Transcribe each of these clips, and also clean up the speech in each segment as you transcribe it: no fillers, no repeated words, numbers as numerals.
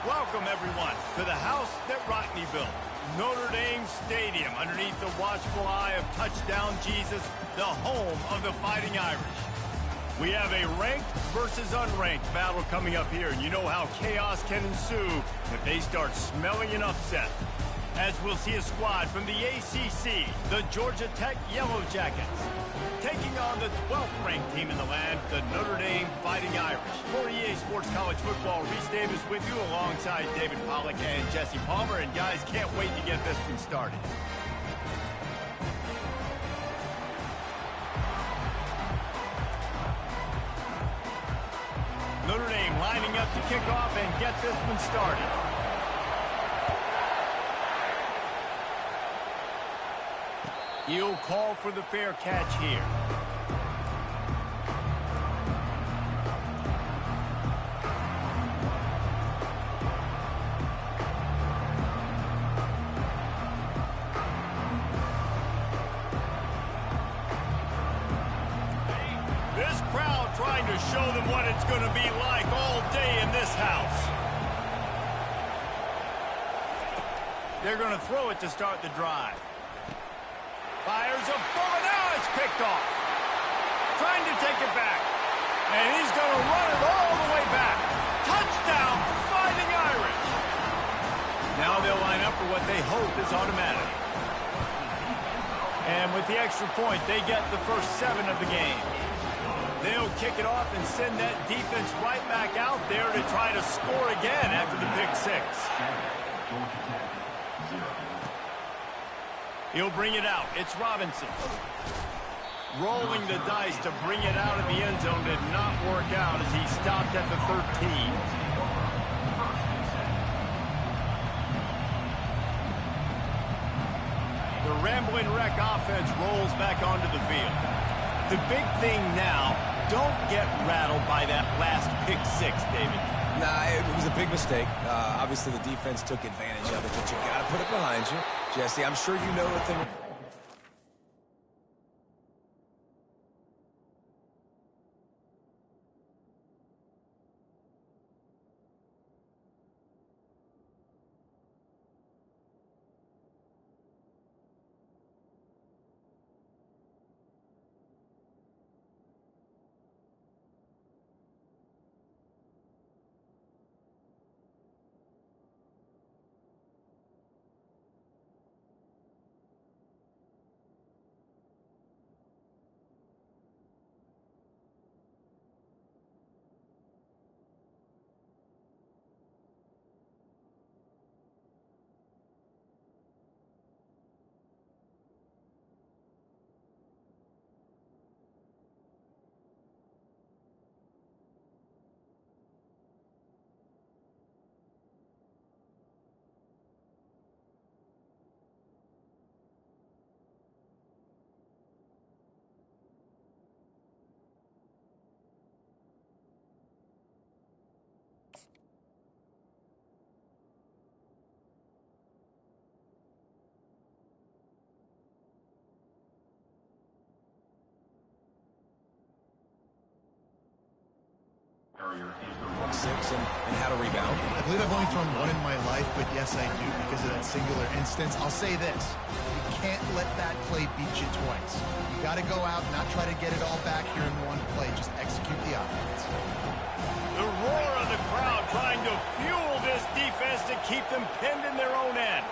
Welcome, everyone, to the house that Rodney built. Notre Dame Stadium, underneath the watchful eye of Touchdown Jesus, the home of the Fighting Irish. We have a ranked versus unranked battle coming up here, and you know how chaos can ensue if they start smelling an upset. As we'll see a squad from the ACC, the Georgia Tech Yellow Jackets, taking on the 12th ranked team in the land, the Notre Dame Fighting Irish. For EA Sports College Football, Reese Davis with you alongside David Pollack and Jesse Palmer. And guys, can't wait to get this one started. Notre Dame lining up to kick off and get this one started. He'll call for the fair catch here. This crowd trying to show them what it's going to be like all day in this house. They're going to throw it to start the drive. Fires a bullet. Now it's picked off. Trying to take it back. And he's going to run it all the way back. Touchdown, Fighting Irish. Now they'll line up for what they hope is automatic. And with the extra point, they get the first 7 of the game. They'll kick it off and send that defense right back out there to try to score again after the pick 6. He'll bring it out. It's Robinson. Rolling the dice to bring it out of the end zone did not work out as he stopped at the 13. The Rambling Wreck offense rolls back onto the field. The big thing now, don't get rattled by that last pick 6, David. Nah, it was a big mistake. Obviously, the defense took advantage of it, but you got to put it behind you. Jesse, I'm sure you know what the... and how to rebound. I believe I've only thrown one in my life, but yes, I do because of that singular instance. I'll say this. You can't let that play beat you twice. You got to go out and not try to get it all back here in one play. Just execute the offense. The roar of the crowd trying to fuel this defense to keep them pinned in their own end.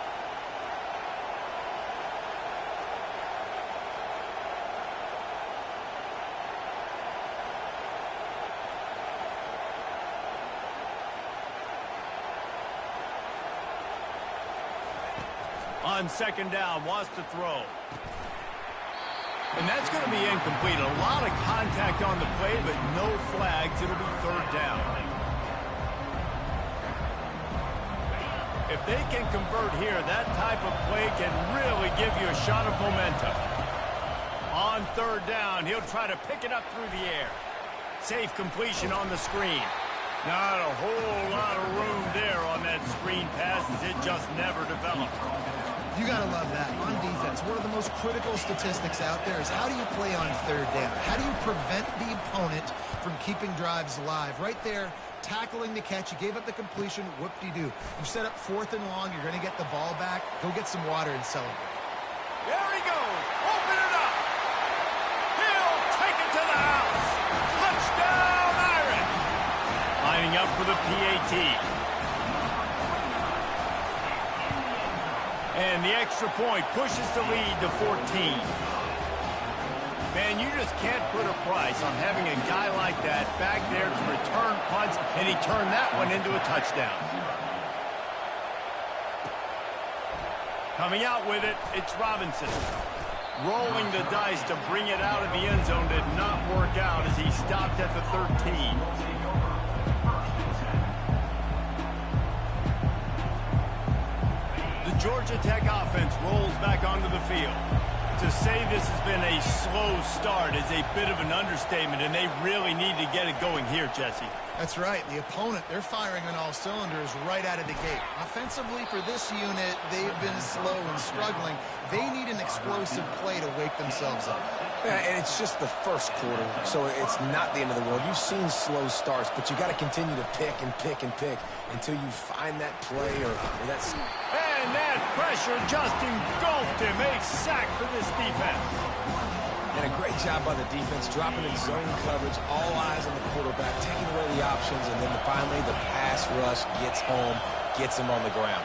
On second down, wants to throw. And that's going to be incomplete. A lot of contact on the play, but no flags. It'll be third down. If they can convert here, that type of play can really give you a shot of momentum. On third down, he'll try to pick it up through the air. Safe completion on the screen. Not a whole lot of room there on that screen pass as it just never developed. You You got to love that. On defense, one of the most critical statistics out there is how do you play on third down? How do you prevent the opponent from keeping drives alive? Right there, tackling the catch. You gave up the completion. Whoop-de-doo. You set up 4th and long. You're going to get the ball back. Go get some water and celebrate. There he goes. Open it up. He'll take it to the house. Touchdown, Irish. Lining up for the PAT. And the extra point pushes the lead to 14. Man, you just can't put a price on having a guy like that back there to return punts, and he turned that one into a touchdown. Coming out with it, it's Robinson. Rolling the dice to bring it out of the end zone did not work out as he stopped at the 13. Georgia Tech offense rolls back onto the field. To say this has been a slow start is a bit of an understatement, and they really need to get it going here, Jesse. That's right. The opponent, they're firing on all cylinders right out of the gate. Offensively, for this unit, they've been slow and struggling. They need an explosive play to wake themselves up. Yeah, and it's just the first quarter, so it's not the end of the world. You've seen slow starts, but you got to continue to pick and pick and pick until you find that play or that's... And that pressure just engulfed him. A sack for this defense. And a great job by the defense, dropping in zone coverage, all eyes on the quarterback, taking away the options, and then finally the pass rush gets home, gets him on the ground.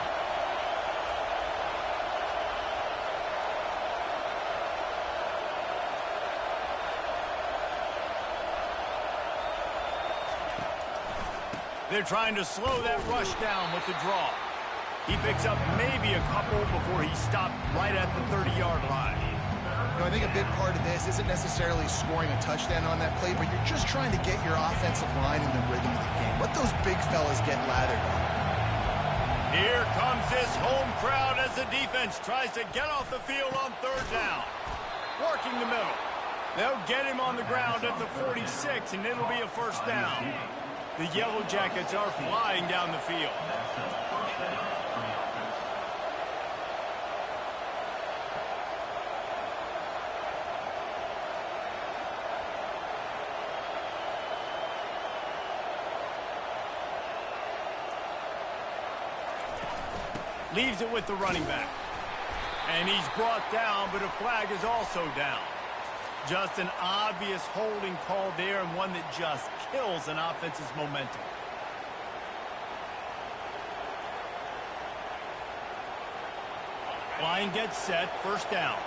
They're trying to slow that rush down with the draw. He picks up maybe a couple before he stopped right at the 30-yard line. You know, I think a big part of this isn't necessarily scoring a touchdown on that play, but you're just trying to get your offensive line in the rhythm of the game. Let those big fellas get lathered up. Here comes this home crowd as the defense tries to get off the field on 3rd down. Working the middle. They'll get him on the ground at the 46, and it'll be a 1st down. The Yellow Jackets are flying down the field. Leaves it with the running back. And he's brought down, but a flag is also down. Just an obvious holding call there, and one that just kills an offense's momentum. Line gets set, 1st down.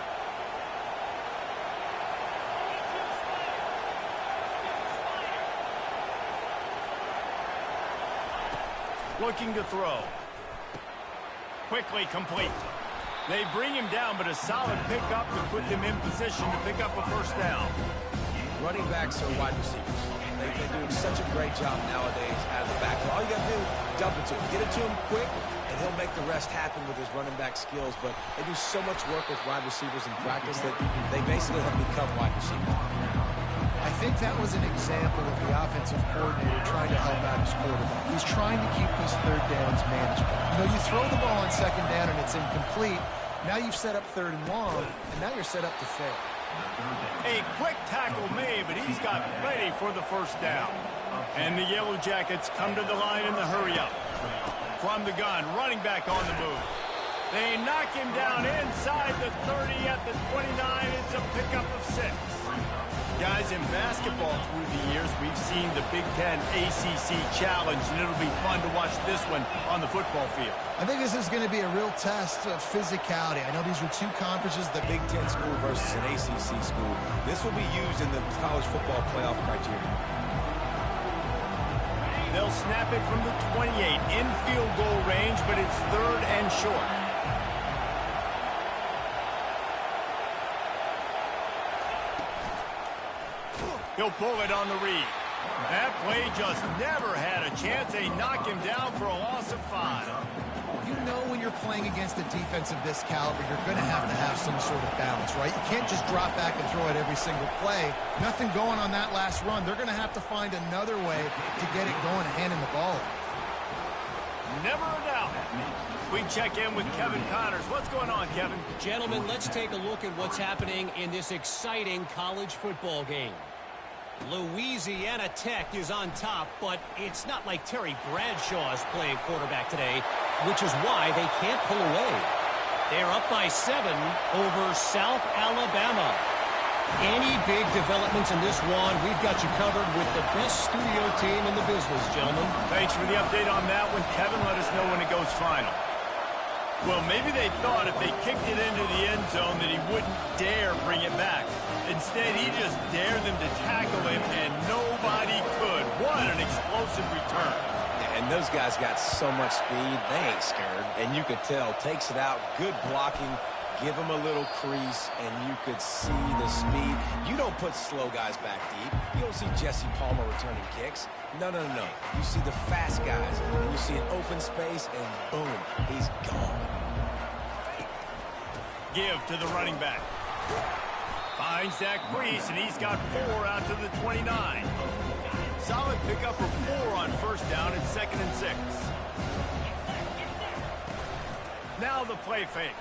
Looking to throw. Quickly complete. They bring him down, but a solid pickup to put them in position to pick up a 1st down. Running backs are wide receivers. They're doing such a great job nowadays out of the backfield. All you got to do, dump it to him. Get it to him quick, and he'll make the rest happen with his running back skills. But they do so much work with wide receivers in practice that they basically have become wide receivers. I think that was an example of the offensive coordinator trying to help out his quarterback. He's trying to keep these 3rd downs manageable. You know, you throw the ball on 2nd down and it's incomplete. Now you've set up 3rd and long, and now you're set up to fail. A quick tackle made, but he's got ready for the 1st down. And the Yellow Jackets come to the line in the hurry-up. From the gun, running back on the move. They knock him down inside the 30 at the 29. It's a pickup of 6. Guys, in basketball through the years, we've seen the Big Ten ACC Challenge, and it'll be fun to watch this one on the football field. I think this is going to be a real test of physicality. I know these are 2 conferences, the Big Ten school versus an ACC school. This will be used in the college football playoff criteria. They'll snap it from the 28 in field goal range, but it's 3rd and short. He'll pull it on the read. That play just never had a chance. They knock him down for a loss of 5. You know when you're playing against a defense of this caliber, you're going to have some sort of balance, right? You can't just drop back and throw it every single play. Nothing going on that last run. They're going to have to find another way to get it going and handing the ball. Never a doubt. We check in with Kevin Connors. What's going on, Kevin? Gentlemen, let's take a look at what's happening in this exciting college football game. Louisiana Tech is on top, but it's not like Terry Bradshaw is playing quarterback today, which is why they can't pull away. They're up by 7 over South Alabama. Any big developments in this one, we've got you covered with the best studio team in the business, gentlemen. Thanks for the update on that one, Kevin. Let us know when it goes final. Well, maybe they thought if they kicked it into the end zone that he wouldn't dare bring it back. Instead, he just dared them to tackle him, and nobody could. What an explosive return. Yeah, and those guys got so much speed, they ain't scared. And you could tell, takes it out, good blocking. Give him a little crease, and you could see the speed. You don't put slow guys back deep. You don't see Jesse Palmer returning kicks. No. You see the fast guys, and you see an open space, and boom, he's gone. Give to the running back. Finds that crease, and he's got 4 out to the 29. Solid pickup for 4 on first down and 2nd and 6. Now the play fake.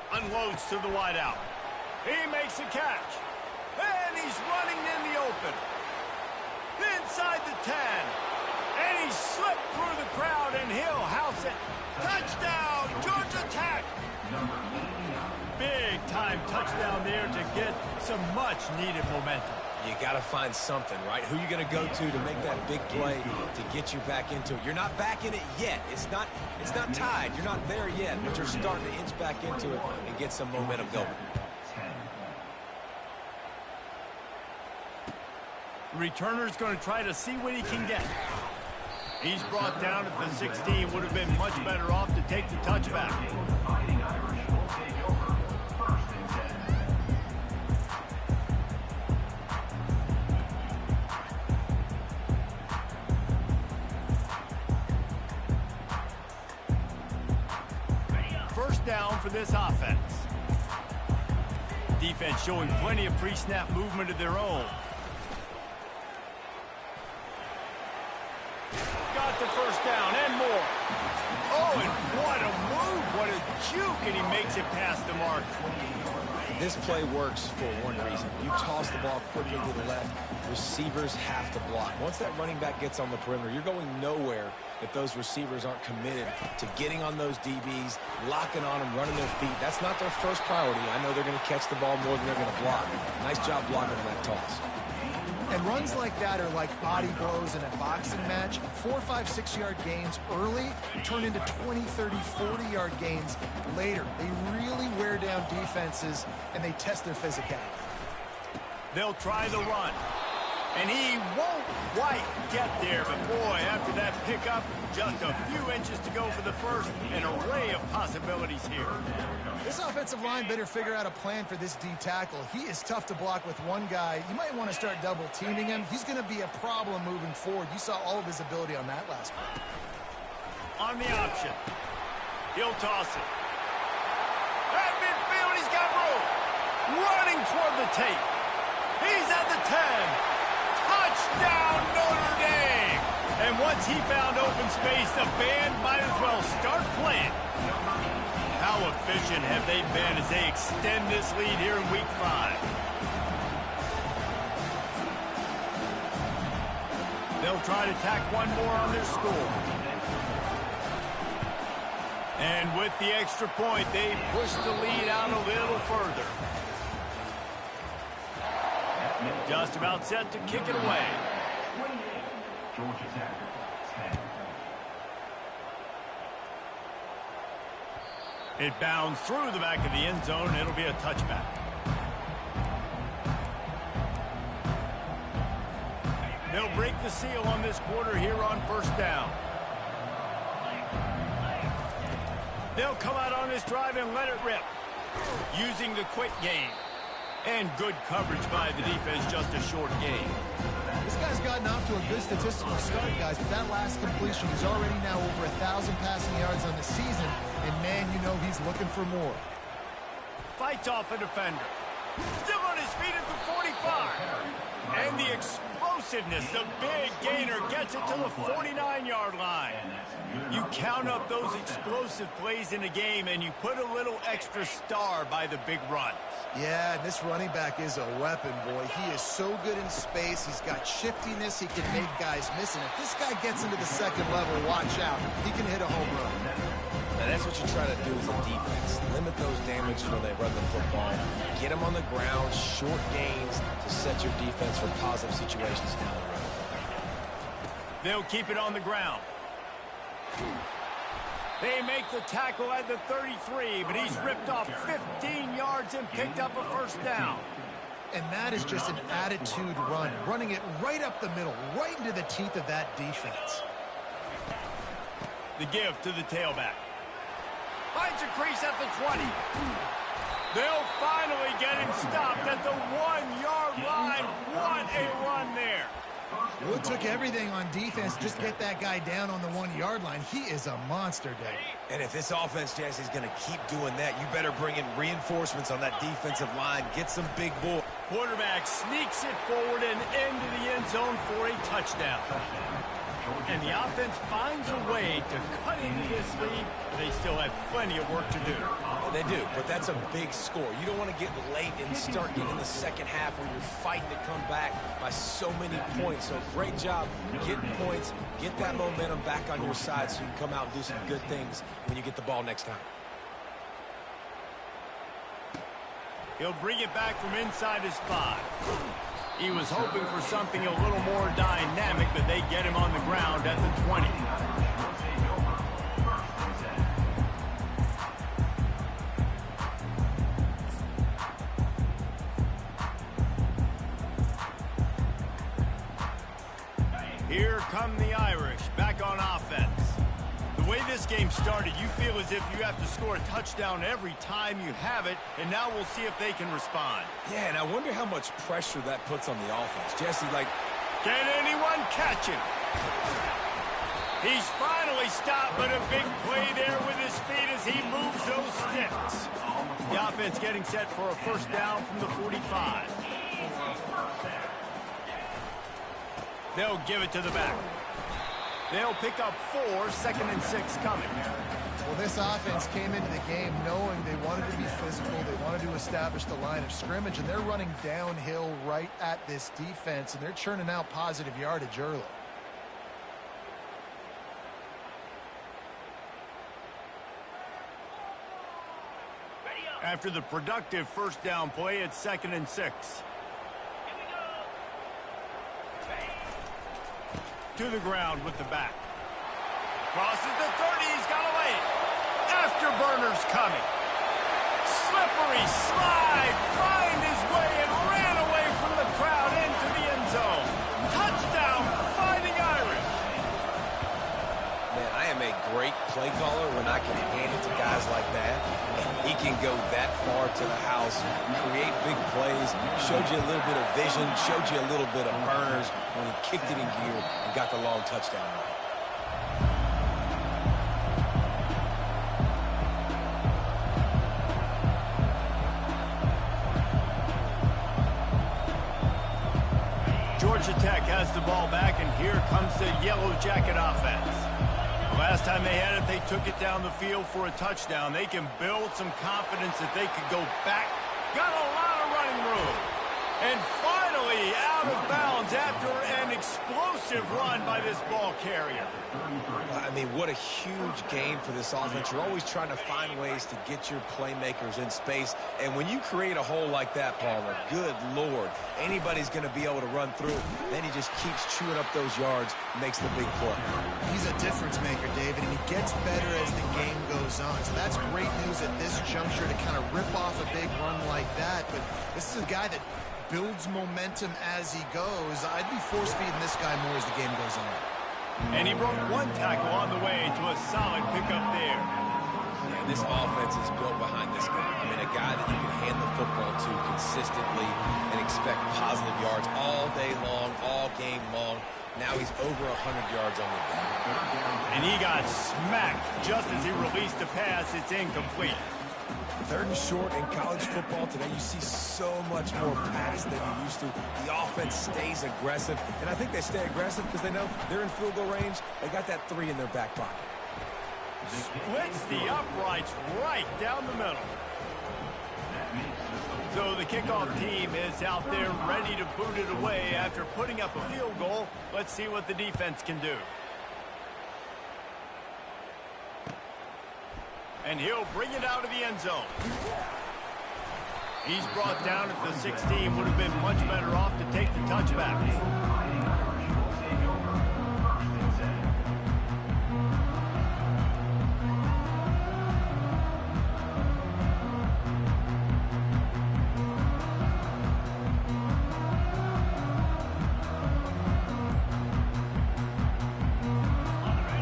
Unloads to the wideout. He makes a catch. And he's running in the open. Inside the 10. And he slipped through the crowd, and he'll house it. Touchdown, Georgia Tech. Big-time touchdown there to get some much-needed momentum. You got to find something, right? Who you going to go to make that big play to get you back into it? You're not back in it yet. It's not tied. You're not there yet, but you're starting to inch back into it and get some momentum going. Returner's going to try to see what he can get. He's brought down at the 16. Would have been much better off to take the touchback. First down for this offense. Defense showing plenty of pre-snap movement of their own. Got the first down and more. Oh, and what a move. What a juke, and he makes it past the mark. This play works for one reason. You toss the ball quickly to the left, receivers have to block. Once that running back gets on the perimeter, you're going nowhere if those receivers aren't committed to getting on those DBs, locking on them, running their feet. That's not their first priority. I know they're going to catch the ball more than they're going to block. Nice job blocking on that toss. And runs like that are like body blows in a boxing match. 4, 5, 6-yard gains early turn into 20, 30, 40-yard gains later. They really wear down defenses, and they test their physicality. They'll try the run. And he won't quite get there, but boy, after that pickup, just a few inches to go for the first. An array of possibilities here. This offensive line better figure out a plan for this D tackle. He is tough to block with one guy. You might want to start double teaming him. He's going to be a problem moving forward. You saw all of his ability on that last play. On the option. He'll toss it. At midfield, he's got room. Running toward the tape. He's at the 10. Touchdown, Notre Dame! And once he found open space, the band might as well start playing. How efficient have they been as they extend this lead here in Week 5? They'll try to tack one more on their score. And with the extra point, they push the lead out a little further. Just about set to kick it away. It bounds through the back of the end zone. It'll be a touchback. They'll break the seal on this quarter here on first down. They'll come out on this drive and let it rip, using the quick game. And good coverage by the defense, just a short game. This guy's gotten off to a good statistical start, guys, but that last completion is already now over 1,000 passing yards on the season, and man, you know he's looking for more. Fights off a defender. Still on his feet at the 45. And the explosive explosiveness. The big gainer gets it to the 49-yard line. You count up those explosive plays in a game, and you put a little extra star by the big runs. Yeah, this running back is a weapon, boy. He is so good in space. He's got shiftiness. He can make guys miss. And if this guy gets into the second level, watch out. He can hit a home run. Now, that's what you try to do as a defense. Limit those damages when they run the football. Get them on the ground, short gains to set your defense for positive situations down the road. They'll keep it on the ground. They make the tackle at the 33, but he's ripped off 15 yards and picked up a first down. And that is just an attitude run, running it right up the middle, right into the teeth of that defense. The give to the tailback. Finds a crease at the 20. They'll finally get him stopped at the 1-yard line. What a run there. Well, it took everything on defense just get that guy down on the 1-yard line. He is a monster, Dave. And if this offense, Jesse, is going to keep doing that, you better bring in reinforcements on that defensive line. Get some big boys. Quarterback sneaks it forward and into the end zone for a touchdown. And the offense finds a way to cut into this lead. They still have plenty of work to do. They do, but that's a big score. You don't want to get late and start getting in the second half where you're fighting to come back by so many points. So great job getting points. Get that momentum back on your side so you can come out and do some good things when you get the ball next time. He'll bring it back from inside his 5. He was hoping for something a little more dynamic, but they get him on the ground at the 20. Here come the Irish, back on offense. The way this game started, you feel as if you have to score a touchdown every time you have it, and now we'll see if they can respond. Yeah, and I wonder how much pressure that puts on the offense. Jesse, can anyone catch him? He's finally stopped, but a big play there with his feet as he moves those sticks. The offense getting set for a first down from the 45. They'll give it to the back. They'll pick up 4, 2nd and 6 coming. Well, this offense came into the game knowing they wanted to be physical. They wanted to establish the line of scrimmage, and they're running downhill right at this defense, and they're churning out positive yardage early. After the productive first down play, it's 2nd and 6. To the ground with the back. Crosses the 30, he's got away. Afterburners coming. Slippery slide, find his way and ran away from the crowd into the end zone. Touchdown, Fighting Irish. man, I am a great play caller when I can hand it to guys like that. And he can go that far to the house, create big plays, showed you a little bit of vision, showed you a little bit of burners when he kicked it in gear and got the long touchdown run. Georgia Tech has the ball back, and here comes the Yellow Jacket offense. Last time they had it, they took it down the field for a touchdown. They can build some confidence that they could go back. Got a lot of running room. And finally out of bounds after an explosive run by this ball carrier. I mean, what a huge game for this offense. You're always trying to find ways to get your playmakers in space. And when you create a hole like that, Palmer, good Lord, anybody's going to be able to run through it. Then he just keeps chewing up those yards, makes the big play. He's a difference maker, David, and he gets better as the game goes on. So that's great news at this juncture to kind of rip off a big run like that. But this is a guy that builds momentum as he goes. I'd be force-feeding this guy more as the game goes on. And he broke one tackle on the way to a solid pickup there. And this offense is built behind this guy. I mean, a guy that you can hand the football to consistently and expect positive yards all day long, all game long. Now he's over 100 yards on the day. And he got smacked just as he released the pass. It's incomplete. Third and short in college football today, you see so much more pass than you used to. The offense stays aggressive, and I think they stay aggressive because they know they're in field goal range. They got that 3 in their back pocket. Splits the uprights right down the middle. So the kickoff team is out there ready to boot it away after putting up a field goal. Let's see what the defense can do. And he'll bring it out of the end zone. He's brought down at the 16. Would have been much better off to take the touchback.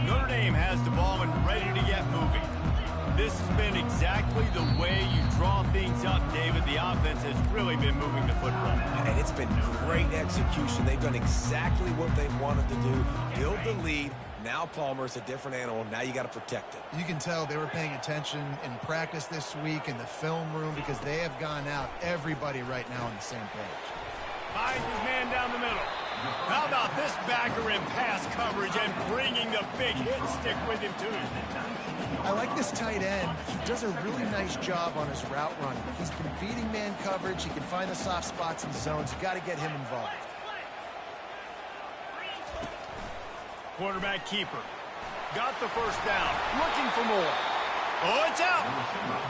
Notre Dame has the ball and ready to get moving. This has been exactly the way you draw things up, David. The offense has really been moving the football. And it's been great execution. They've done exactly what they wanted to do. Build the lead. Now Palmer's a different animal. Now you got to protect it. You can tell they were paying attention in practice this week in the film room because they have gone out, everybody right now on the same page. Finds his man down the middle. How about this backer in pass coverage and bringing the big hit stick with him, too? I like this tight end. He does a really nice job on his route running. He's been beating man coverage. He can find the soft spots in zones. You got to get him involved. Quarterback keeper. Got the first down. Looking for more. Oh, it's out.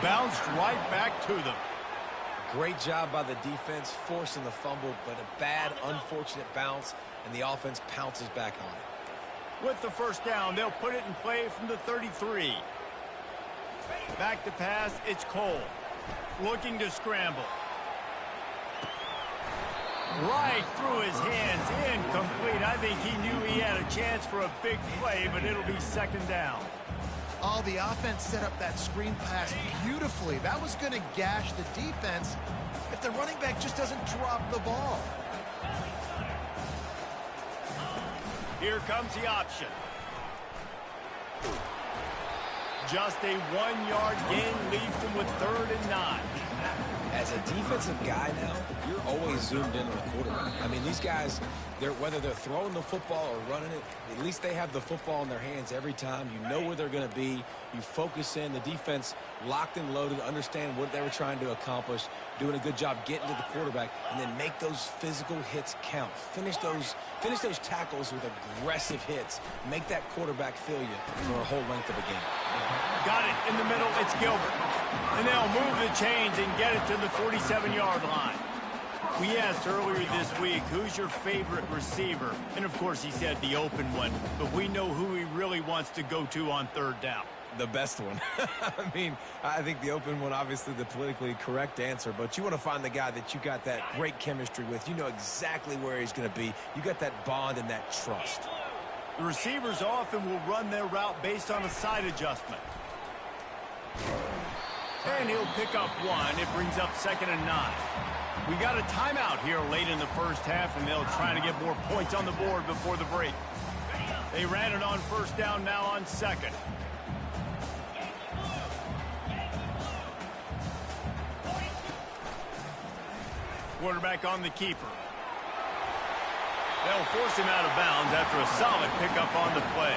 Bounced right back to them. Great job by the defense forcing the fumble, but a bad, unfortunate bounce, and the offense pounces back on it. With the first down, they'll put it in play from the 33. Back to pass, it's Cole. Looking to scramble. Right through his hands, incomplete. I think he knew he had a chance for a big play, but it'll be second down. Oh, the offense set up that screen pass beautifully. That was going to gash the defense if the running back just doesn't drop the ball. Here comes the option. Just a 1-yard gain leaves them with 3rd and 9. As a defensive guy now, you're always zoomed in on the quarterback. I mean, these guys, whether they're throwing the football or running it, at least they have the football in their hands every time. You know where they're going to be. You focus in. The defense locked and loaded, understand what they were trying to accomplish, doing a good job getting to the quarterback, and then make those physical hits count. Finish those tackles with aggressive hits. Make that quarterback feel you for a whole length of a game. Got it in the middle. It's Gilbert. And they'll move the chains and get it to the 47-yard line. We asked earlier this week, who's your favorite receiver? And, of course, he said the open one. But we know who he really wants to go to on 3rd down. The best one. I mean, I think the open one, obviously the politically correct answer, but you want to find the guy that you got that great chemistry with. You know exactly where he's going to be. You got that bond and that trust. The receivers often will run their route based on a side adjustment. And he'll pick up 1. It brings up 2nd and 9. We got a timeout here late in the first half, and they'll try to get more points on the board before the break. They ran it on 1st down, now on 2nd. Quarterback on the keeper. They'll force him out of bounds after a solid pickup on the play.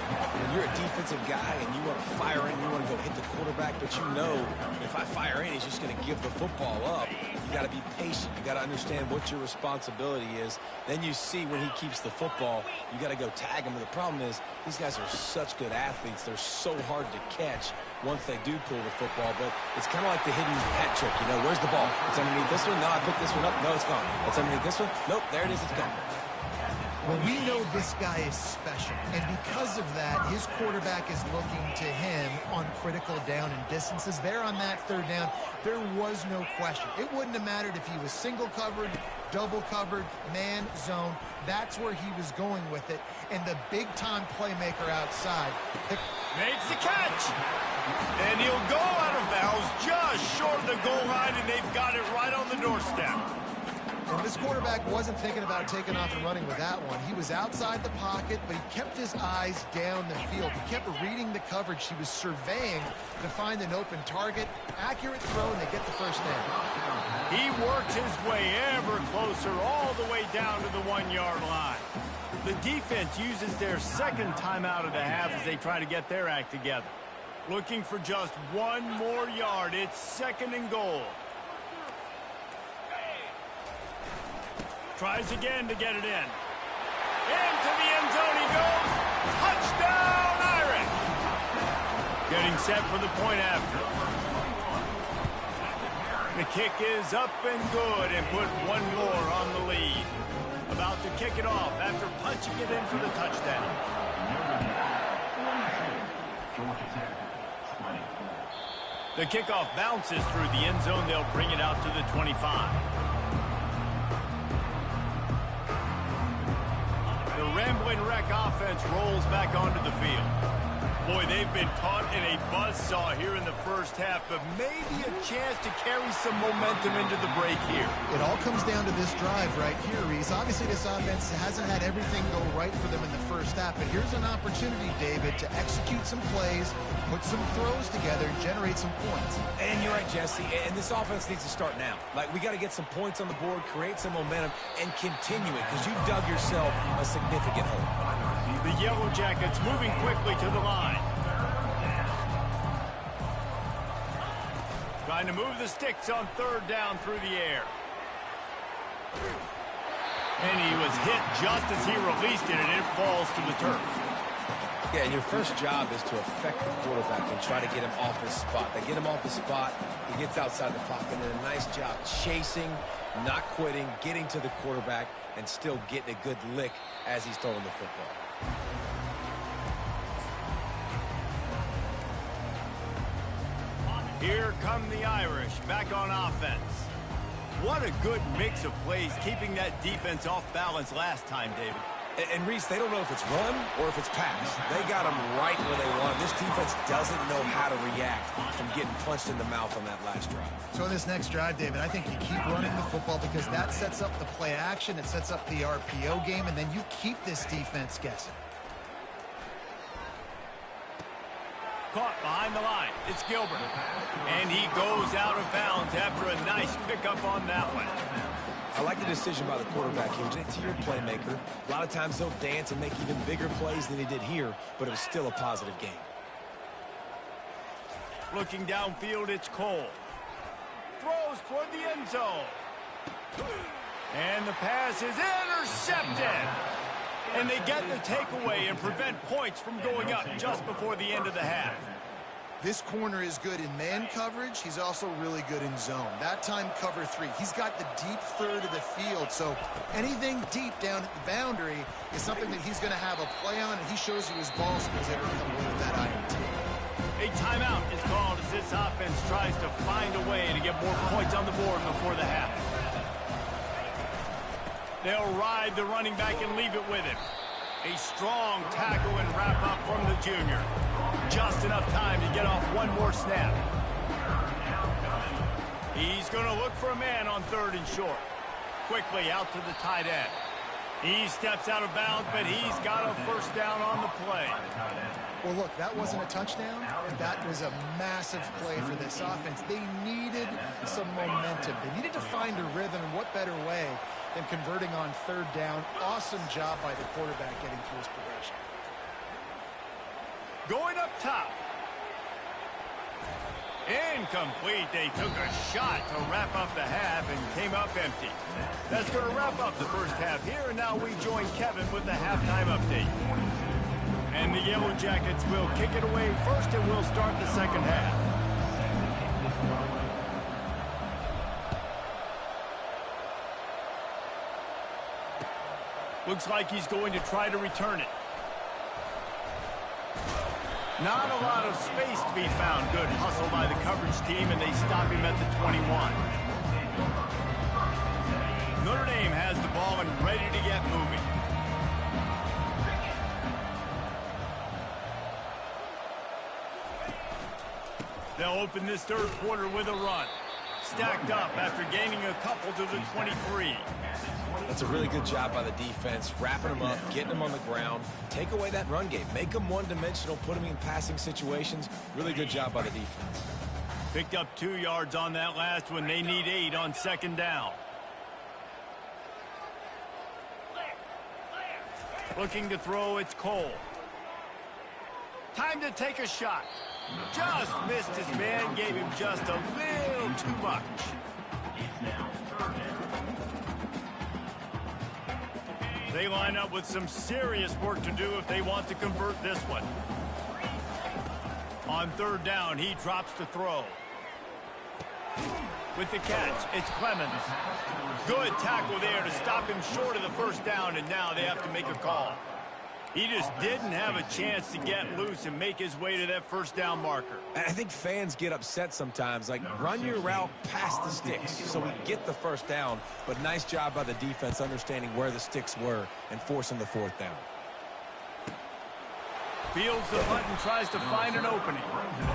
When you're a defensive guy and you want to fire in, you want to go hit the quarterback, but you know if I fire in, he's just going to give the football up. You got to be patient. You got to understand what your responsibility is. Then you see when he keeps the football, you got to go tag him. But the problem is these guys are such good athletes. They're so hard to catch once they do pull the football. But it's kind of like the hidden hat trick. You know, where's the ball? It's underneath this one. No, I picked this one up. No, it's gone. It's underneath this one. Nope, there it is. It's gone. Well, we know this guy is special, and because of that, his quarterback is looking to him on critical down and distances. There on that 3rd down, there was no question. It wouldn't have mattered if he was single covered, double covered, man zone. That's where he was going with it, and the big-time playmaker outside makes the catch, and he'll go out of bounds just short of the goal line, and they've got it right on the doorstep. And this quarterback wasn't thinking about taking off and running with that one. He was outside the pocket, but he kept his eyes down the field. He kept reading the coverage. He was surveying to find an open target. Accurate throw, and they get the first down. He works his way ever closer all the way down to the 1-yard line. The defense uses their second timeout of the half as they try to get their act together. Looking for just one more yard. It's 2nd and goal. Tries again to get it in. Into the end zone he goes. Touchdown, Irish! Getting set for the point after. The kick is up and good and put one more on the lead. About to kick it off after punching it in for the touchdown. The kickoff bounces through the end zone. They'll bring it out to the 25. The Rambling Wreck offense rolls back onto the field. Boy, they've been caught in a buzzsaw here in the first half, but maybe a chance to carry some momentum into the break here. It all comes down to this drive right here, Reese. Obviously, this offense hasn't had everything go right for them in the first half, but here's an opportunity, David, to execute some plays, put some throws together, and generate some points. And you're right, Jesse, and this offense needs to start now. Like, we got to get some points on the board, create some momentum, and continue it, because you've dug yourself a significant hole. The Yellow Jackets moving quickly to the line. Trying to move the sticks on 3rd down through the air. And he was hit just as he released it, and it falls to the turf. Yeah, and your first job is to affect the quarterback and try to get him off his spot. They get him off his spot, he gets outside the pocket, and a nice job chasing, not quitting, getting to the quarterback, and still getting a good lick as he's throwing the football. Here come the Irish back on offense. What a good mix of plays, keeping that defense off balance last time, David. And Reese, they don't know if it's run or if it's pass. They got them right where they want them. This defense doesn't know how to react from getting punched in the mouth on that last drive. So in this next drive, David, I think you keep running the football because that sets up the play action, it sets up the RPO game, and then you keep this defense guessing. Caught behind the line. It's Gilbert. And he goes out of bounds after a nice pickup on that one. I like the decision by the quarterback here. To your playmaker, a lot of times he'll dance and make even bigger plays than he did here, but it was still a positive game. Looking downfield, it's Cole. Throws toward the end zone. And the pass is intercepted. And they get the takeaway and prevent points from going up just before the end of the half. This corner is good in man coverage. He's also really good in zone. That time, cover 3. He's got the deep third of the field, so anything deep down at the boundary is something that he's going to have a play on, and he shows you his ball skills that are coming with that INT. A timeout is called as this offense tries to find a way to get more points on the board before the half. They'll ride the running back and leave it with him. A strong tackle and wrap up from the junior. Just enough time to get off one more snap. He's going to look for a man on 3rd and short. Quickly out to the tight end. He steps out of bounds, but he's got a first down on the play. Well, look, that wasn't a touchdown. That was a massive play for this offense. They needed some momentum. They needed to find a rhythm, and what better way than converting on 3rd down. Awesome job by the quarterback getting through his progression. Going up top. Incomplete. They took a shot to wrap up the half and came up empty. That's going to wrap up the first half here, and now we join Kevin with the halftime update. And the Yellow Jackets will kick it away first, and we'll start the second half. Looks like he's going to try to return it. Not a lot of space to be found. Good hustle by the coverage team, and they stop him at the 21. Notre Dame has the ball and ready to get moving. They'll open this third quarter with a run. stacked up after gaining a couple to the 23. That's a really good job by the defense, wrapping them up, getting them on the ground. Take away that run game. Make them one-dimensional, put them in passing situations. Really good job by the defense. Picked up 2 yards on that last one. They need 8 on second down. Looking to throw, it's Cole. Time to take a shot. Just missed his man, gave him just a little too much. They line up with some serious work to do if they want to convert this one. On third down, he drops to throw. With the catch, it's Clemens. Good tackle there to stop him short of the first down, and now they have to make a call. He just didn't have a chance to get loose and make his way to that first down marker. I think fans get upset sometimes, like run your route past the sticks so we get the first down, but nice job by the defense understanding where the sticks were and forcing the fourth down. Fields the button, tries to find an opening.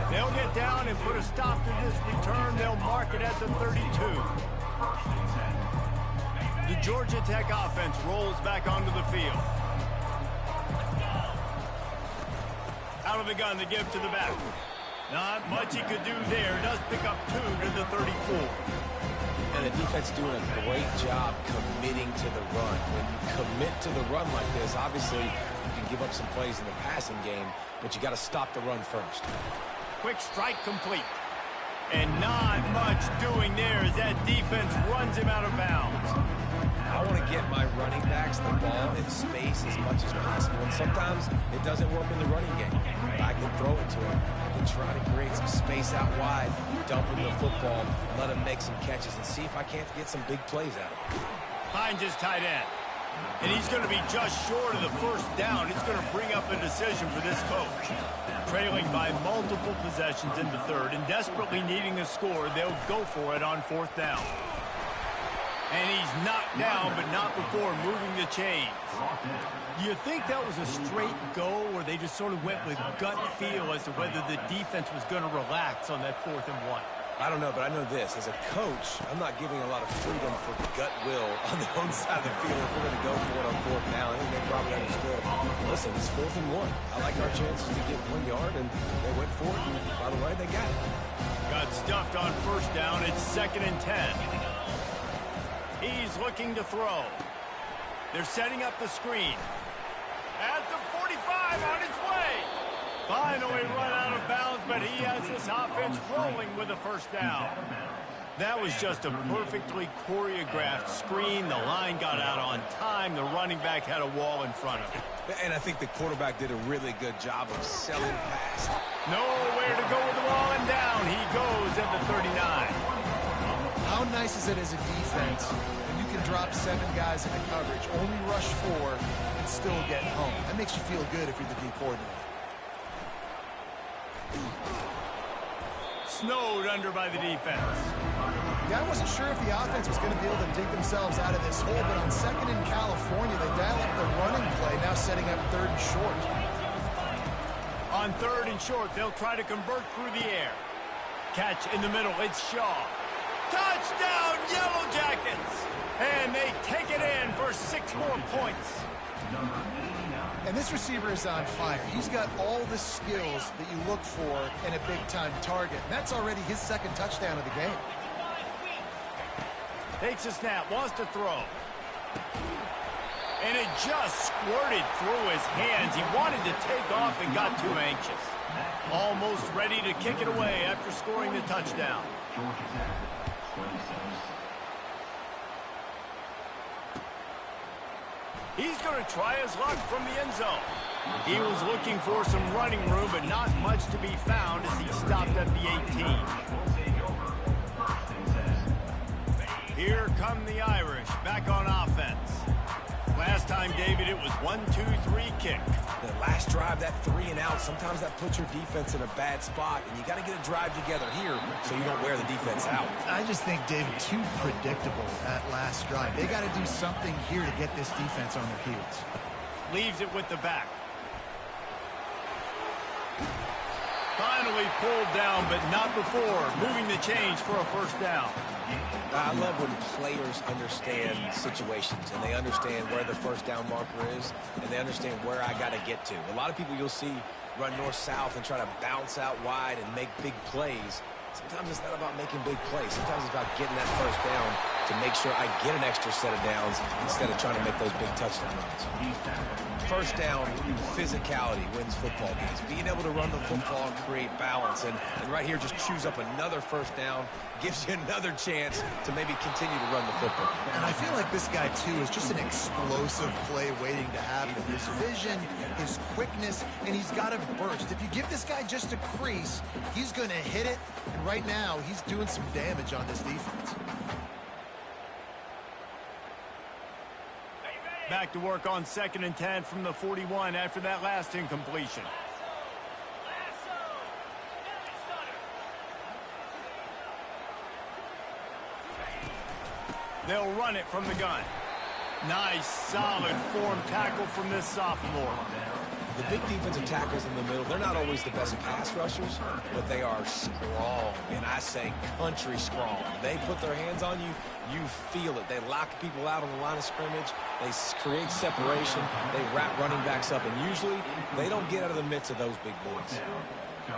They'll get down and put a stop to this return. They'll mark it at the 32. The Georgia Tech offense rolls back onto the field. Out of the gun to give to the back. Not much he could do there. Does pick up 2 to the 34. And the defense doing a great job committing to the run. When you commit to the run like this, obviously you can give up some plays in the passing game, but you got to stop the run first. Quick strike complete. And not much doing there as that defense runs him out of bounds. I want to get my running backs the ball in space as much as possible, and sometimes it doesn't work in the running game. I can throw it to him. I can try to create some space out wide, dump him the football, let him make some catches, and see if I can't get some big plays out of him. Finds his tight end. And he's going to be just short of the first down. It's going to bring up a decision for this coach. Trailing by multiple possessions in the third and desperately needing a score, they'll go for it on fourth down. And he's knocked down, but not before moving the chains. Do you think that was a straight go, or they just sort of went with gut feel as to whether the defense was going to relax on that 4th and 1? I don't know, but I know this. As a coach, I'm not giving a lot of freedom for gut will on the own side of the field if we're going to go for it on fourth down. I think they probably understood. Listen, it's 4th and 1. I like our chances to get 1 yard, and they went for it, and by the way, they got it. Got stuffed on first down. It's 2nd and 10. He's looking to throw. They're setting up the screen. At the 45 on its way. Finally run out of bounds, but he has this offense rolling with a first down. That was just a perfectly choreographed screen. The line got out on time. The running back had a wall in front of him. And I think the quarterback did a really good job of selling past. Nowhere to go with the ball, and down he goes at the 39. How nice is it as a defense when you can drop 7 guys into coverage, only rush 4, and still get home? That makes you feel good if you're the D coordinator. Snowed under by the defense. Yeah, I wasn't sure if the offense was going to be able to dig themselves out of this hole, but on 2nd in California, they dial up the running play, now setting up 3rd and short. On 3rd and short, they'll try to convert through the air. Catch in the middle, it's Shaw. Touchdown, Yellow Jackets! And they take it in for 6 more points. And this receiver is on fire. He's got all the skills that you look for in a big-time target. And that's already his 2nd touchdown of the game. Takes a snap, wants to throw. And it just squirted through his hands. He wanted to take off and got too anxious. Almost ready to kick it away after scoring the touchdown. He's going to try his luck from the end zone. He was looking for some running room, but not much to be found as he stopped at the 18. Here come the Irish, back on offense. Last time, David, it was 1-2-3 kick. The last drive, that 3 and out, sometimes that puts your defense in a bad spot, and you got to get a drive together here so you don't wear the defense out. I just think, David, too predictable that last drive. They got to do something here to get this defense on their heels. Leaves it with the back. Finally pulled down, but not before moving the chains for a first down. I love when players understand situations and they understand where the first down marker is and they understand where I got to get to. A lot of people you'll see run north-south and try to bounce out wide and make big plays. Sometimes it's not about making big plays. Sometimes it's about getting that first down to make sure I get an extra set of downs instead of trying to make those big touchdown runs. First down, physicality wins football games. Being able to run the football and create balance. And right here, just choose up another first down, gives you another chance to maybe continue to run the football. And I feel like this guy, too, is just an explosive play waiting to happen. His vision, his quickness, and he's got a burst. If you give this guy just a crease, he's going to hit it. And right now, he's doing some damage on this defense. Back to work on 2nd and 10 from the 41 after that last incompletion. They'll run it from the gun. Nice, solid form tackle from this sophomore. The big defensive tackles in the middle, they're not always the best pass rushers, but they are strong, and I say country strong. They put their hands on you, you feel it. They lock people out on the line of scrimmage. They create separation. They wrap running backs up, and usually they don't get out of the midst of those big boys.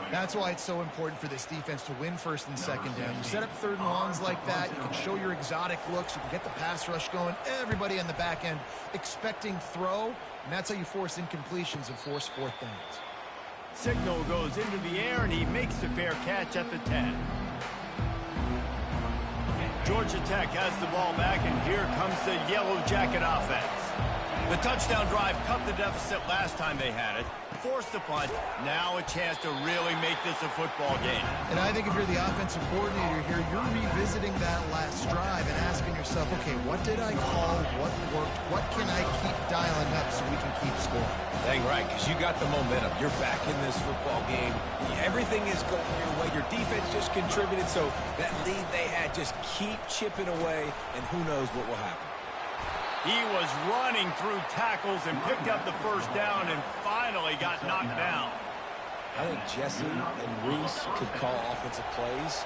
That's why it's so important for this defense to win 1st and 2nd down. You set up 3rd and longs like that. You can show your exotic looks. You can get the pass rush going. Everybody on the back end expecting throw, and that's how you force incompletions and force 4th downs. Signal goes into the air, and he makes the fair catch at the 10. Georgia Tech has the ball back, and here comes the Yellow Jacket offense. The touchdown drive cut the deficit last time they had it. Forced the punt. Now a chance to really make this a football game. And I think if you're the offensive coordinator here, you're revisiting that last drive and asking yourself, okay, what did I call? What worked? What can I keep dialing up so we can keep scoring? Dang right, because you got the momentum. You're back in this football game. Everything is going your way. Your defense just contributed, so that lead they had, just keep chipping away, and who knows what will happen. He was running through tackles and picked up the first down and finally got knocked down. I think Jesse and Reese could call offensive plays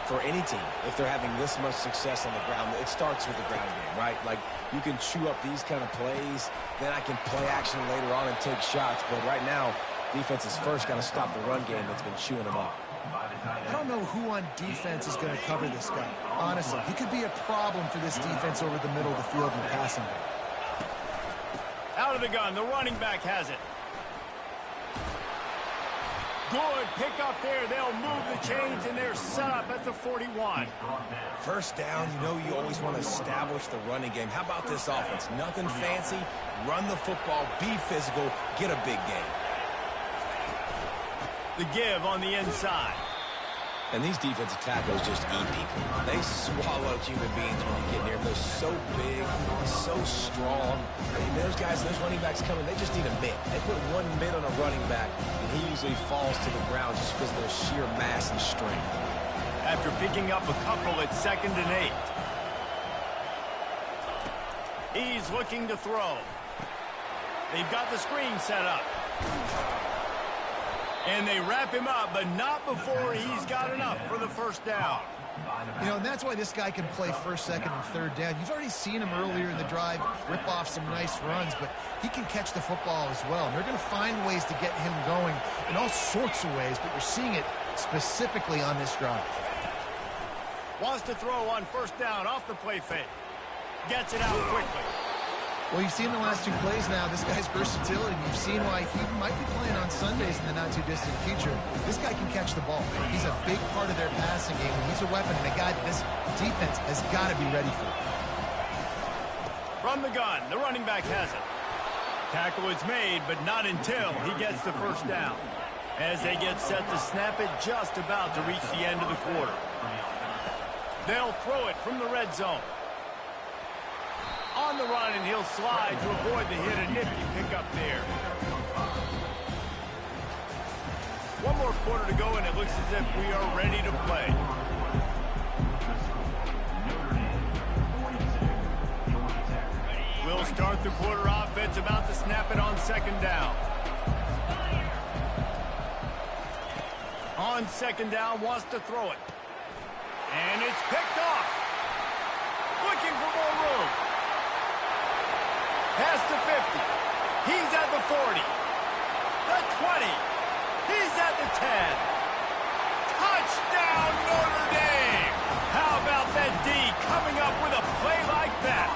for any team if they're having this much success on the ground. It starts with the ground game, right? Like, you can chew up these kind of plays, then I can play action later on and take shots. But right now, defense has first got to stop the run game that's been chewing them up. I don't know who on defense is going to cover this guy. Honestly, he could be a problem for this defense over the middle of the field in the passing game. Out of the gun, the running back has it. Good pick up there. They'll move the chains, and they're set up at the 41. First down, you know you always want to establish the running game. How about this offense? Nothing fancy. Run the football, be physical, get a big game. The give on the inside. And these defensive tackles just eat people. They swallow human beings when you get near them. They're so big, so strong. And those guys, those running backs coming, they just need a mitt. They put one mitt on a running back, and he usually falls to the ground just because of their sheer mass and strength. After picking up a couple at 2nd and 8. He's looking to throw. They've got the screen set up. And they wrap him up, but not before he's got enough for the first down. You know, and that's why this guy can play 1st, 2nd, and 3rd down. You've already seen him earlier in the drive rip off some nice runs, but he can catch the football as well. And they're going to find ways to get him going in all sorts of ways, but you're seeing it specifically on this drive. Wants to throw on 1st down off the play fake. Gets it out quickly. Well, you've seen the last 2 plays now, this guy's versatility. You've seen why he might be playing on Sundays in the not-too-distant future. This guy can catch the ball. He's a big part of their passing game, and he's a weapon and a guy that this defense has got to be ready for. From the gun, the running back has it. Tackle is made, but not until he gets the first down. As they get set to snap it, just about to reach the end of the quarter. They'll throw it from the red zone. On the run, and he'll slide to avoid the hit. A nifty pickup there. One more quarter to go, and it looks as if we are ready to play. We'll start the quarter offense, about to snap it on 2nd down. On second down, wants to throw it. And it's picked off. Looking for more room. Pass to 50. He's at the 40. The 20. He's at the 10. Touchdown, Notre Dame! How about that D coming up with a play like that?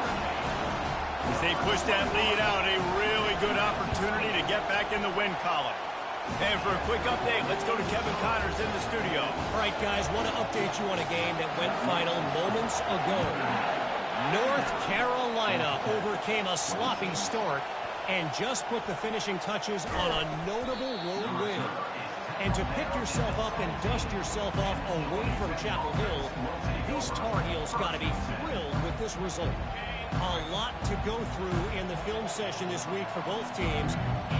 As they push that lead out, a really good opportunity to get back in the win column. And for a quick update, let's go to Kevin Connors in the studio. All right, guys, want to update you on a game that went final moments ago. North Carolina overcame a sloppy start and just put the finishing touches on a notable road win. And to pick yourself up and dust yourself off away from Chapel Hill, these Tar Heels got to be thrilled with this result. A lot to go through in the film session this week for both teams.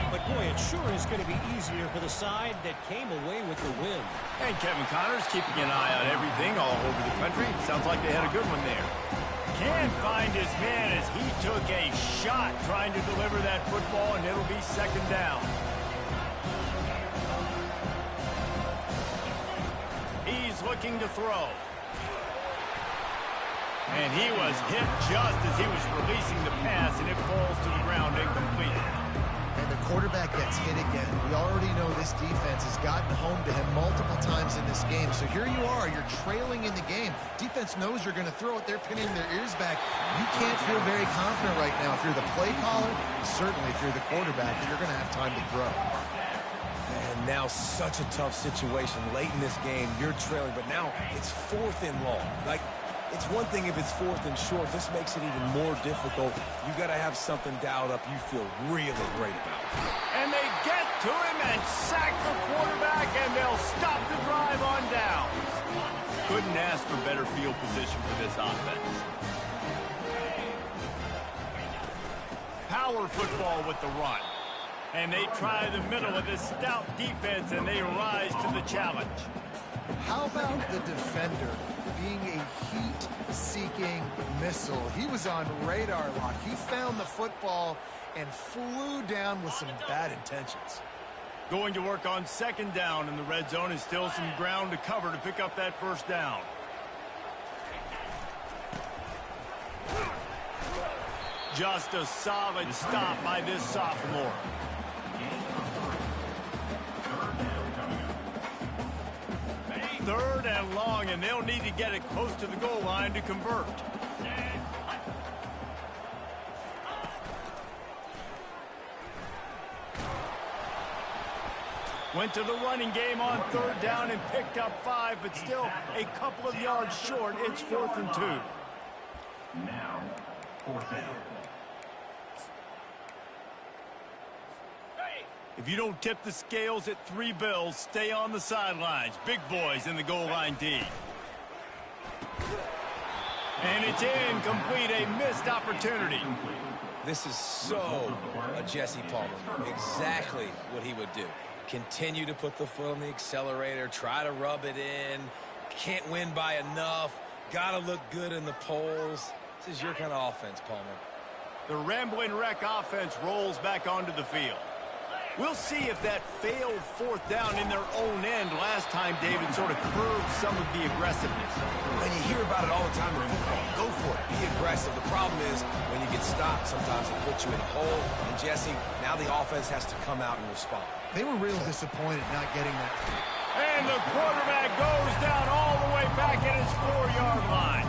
But, boy, it sure is going to be easier for the side that came away with the win. And Kevin Connors keeping an eye on everything all over the country. Sounds like they had a good one there. Can't find his man as he took a shot trying to deliver that football, and it'll be second down. He's looking to throw. And he was hit just as he was releasing the pass, and it falls to the ground incomplete. And the quarterback gets hit again. We already know this defense has gotten home to him multiple times in this game. So here you are, you're trailing in the game. Defense knows you're going to throw it. They're pinning their ears back. You can't feel very confident right now. If you're the play caller, certainly if you're the quarterback, you're going to have time to throw. And now such a tough situation late in this game. You're trailing, but now it's 4th and long. Like, it's one thing if it's 4th and short. This makes it even more difficult. You got to have something dialed up you feel really great about. And they get to him and sack the quarterback, and they'll stop the drive on down. Couldn't ask for better field position for this offense. Power football with the run. And they try the middle of this stout defense, and they rise to the challenge. How about the defender being a heat-seeking missile? He was on radar lock. He found the football and flew down with some bad intentions. Going to work on second down in the red zone, and still some ground to cover to pick up that first down. Just a solid stop by this sophomore. Third and long, and they'll need to get it close to the goal line to convert. Went to the running game on third down and picked up 5, but still a couple of yards short. It's 4th and 2. Now, 4th down. If you don't tip the scales at 3 bills, stay on the sidelines. Big boys in the goal line D. And it's incomplete, a missed opportunity. This is so a Jesse Palmer. Exactly what he would do. Continue to put the foot on the accelerator, try to rub it in. Can't win by enough. Got to look good in the polls. This is your kind of offense, Palmer. The Rambling Wreck offense rolls back onto the field. We'll see if that failed 4th down in their own end last time, David, sort of curbed some of the aggressiveness. And you hear about it all the time in football. Go for it. Be aggressive. The problem is when you get stopped, sometimes it puts you in a hole. And, Jesse, now the offense has to come out and respond. They were real disappointed not getting that. And the quarterback goes down all the way back at his 4-yard line.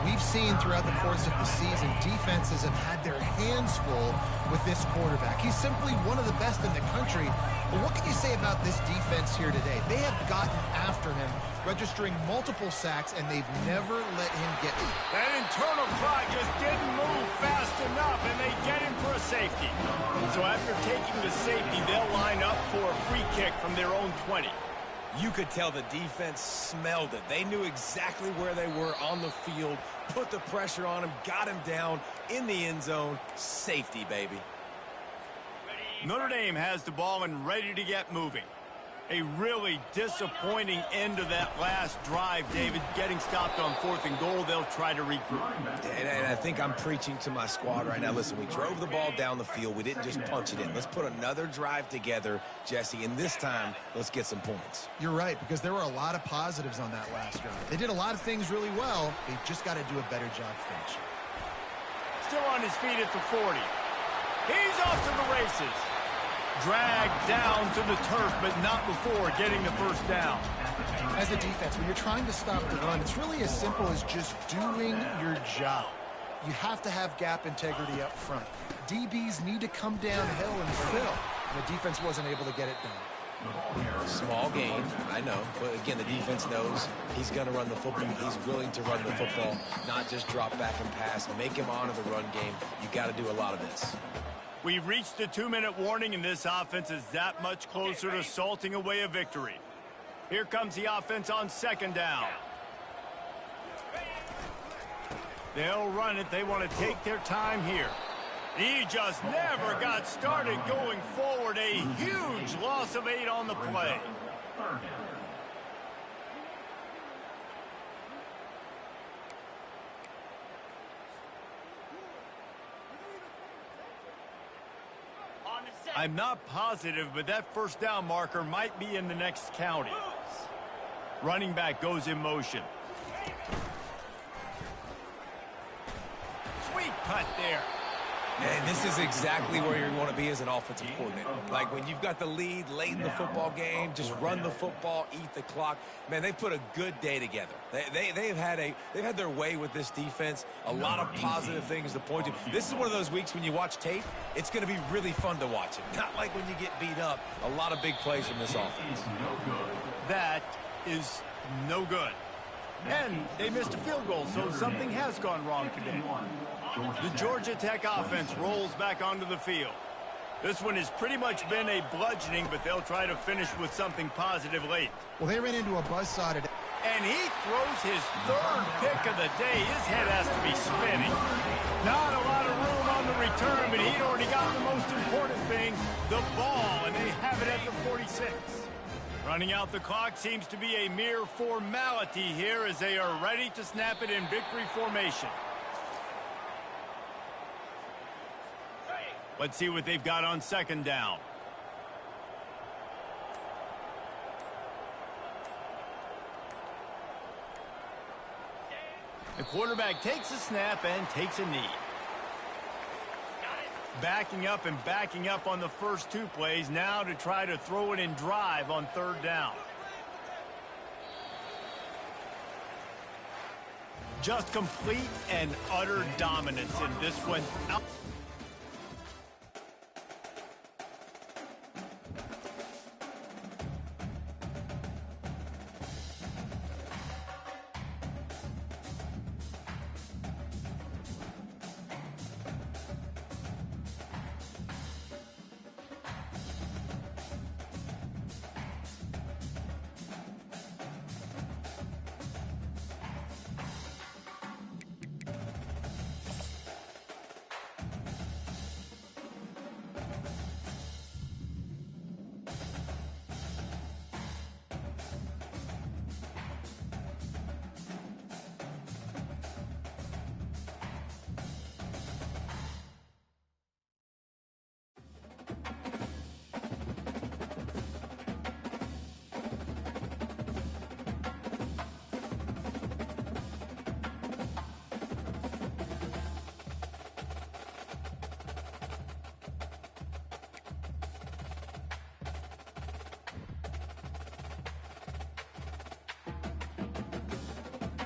We've seen throughout the course of the season, defenses have had their hands full with this quarterback. He's simply one of the best in the country. But what can you say about this defense here today? They have gotten after him, registering multiple sacks, and they've never let him get it. That internal clock just didn't move fast enough, and they get him for a safety. So after taking the safety, they'll line up for a free kick from their own 20. You could tell the defense smelled it. They knew exactly where they were on the field, put the pressure on him, got him down in the end zone. Safety, baby. Notre Dame has the ball and ready to get moving. A really disappointing end of that last drive, David. Getting stopped on 4th and goal, they'll try to regroup. And I think I'm preaching to my squad right now. Listen, we drove the ball down the field. We didn't just punch it in. Let's put another drive together, Jesse, and this time, let's get some points. You're right, because there were a lot of positives on that last drive. They did a lot of things really well. They just got to do a better job finishing. Still on his feet at the 40. He's off to the races. Dragged down to the turf, but not before getting the first down. As a defense, when you're trying to stop the run, it's really as simple as just doing your job. You have to have gap integrity up front. DBs need to come downhill and fill. And the defense wasn't able to get it done. Small gain, I know. But again, the defense knows he's going to run the football. He's willing to run the football, not just drop back and pass. Make him honor the run game. You got to do a lot of this. We've reached the 2-minute warning, and this offense is that much closer to salting away a victory. Here comes the offense on 2nd down. They'll run it. They want to take their time here. He just never got started going forward. A huge loss of 8 on the play. I'm not positive, but that first down marker might be in the next county. Running back goes in motion. Sweet cut there. And this is exactly where you want to be as an offensive coordinator. Like when you've got the lead late in the football game, just run the football, eat the clock. Man, they put a good day together. They've had their way with this defense. A lot of positive things to point to. This is one of those weeks when you watch tape, it's going to be really fun to watch it. Not like when you get beat up. A lot of big plays from this offense. That is no good. And they missed a field goal, so something has gone wrong today. The Georgia Tech offense rolls back onto the field. This one has pretty much been a bludgeoning, but they'll try to finish with something positive late. Well, they ran into a buzzsaw today. And he throws his 3rd pick of the day. His head has to be spinning. Not a lot of room on the return, but he'd already got the most important thing, the ball, and they have it at the 46. Running out the clock seems to be a mere formality here as they are ready to snap it in victory formation. Let's see what they've got on 2nd down. The quarterback takes a snap and takes a knee. Backing up and backing up on the first 2 plays now to try to throw it in drive on 3rd down. Just complete and utter dominance in this one.